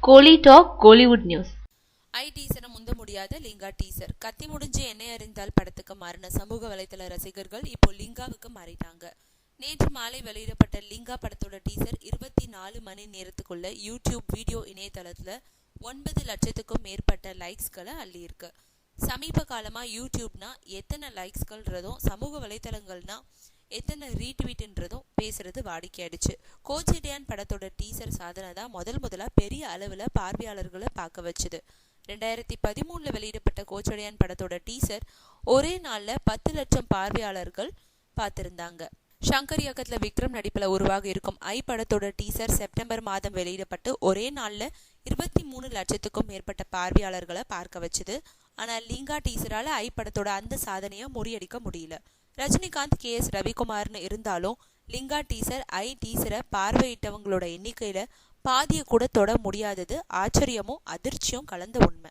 கோலி talk Kollywood news. டீசரை முந்த முடியாத Lingaa teaser. கத்தி முடிஞ்சு என்னை அறிந்தால் படத்துக்கு மாறின சமூக வலைதள ரசிகர்கள் இப்போ லிங்காவுக்கு மாறிட்டாங்க. நேற்று மாலை வெளியிடப்பட்ட லிங்கா படத்தோட டீசர் 24 மணி நேரத்துக்குள்ள யூடியூப் வீடியோ இணையதளத்துல 9 லட்சத்துக்கும் மேற்பட்ட லைக்ஸ்களை அள்ளியிருக்கு. சமீப காலமா யூடியூப்னா எத்தனை லைக்ஸ்கள்ன்றதும் சமூக வலைதளங்கள்னா எத்தனை ரீட்வீட்ன்றதும் பேசுறது வாடிக்கையாயிடுச்சு. கோச்சடையான் படத்தோட டீசர் சாதனை தான் முதலா பெரிய அளவுல பார்வையாளர்களை பார்க்க வச்சுது. 2013 வெளியிடப்பட்ட கோச்சடையான் படத்தோட டீசர் ஒரே நாள்ல 10 லட்சம் பார்வையாளர்கள் பார்த்திருந்தாங்க. ஷங்கர் இயக்கத்துல விக்ரம் நடிப்புல உருவாக இருக்கும் படத்தோட டீசர் செப்டம்பர் மாதம் வெளியிடப்பட்டு ஒரே நாள்ல 23 லட்சத்துக்கும் மேற்பட்ட பார்வையாளர்களை பார்க்க வச்சுது. ஆனா லிங்கா டீசரால படத்தோட அந்த சாதனையை முறியடிக்க முடியல. ரஜினிகாந்த், KS ரவிக்குமார்னு இருந்தாலும் லிங்கா டீசரை பார்வையிட்டவங்களோட எண்ணிக்கையில பாதிய கூட தொட முடியாதது ஆச்சரியமும் அதிர்ச்சியும் கலந்த உண்மை.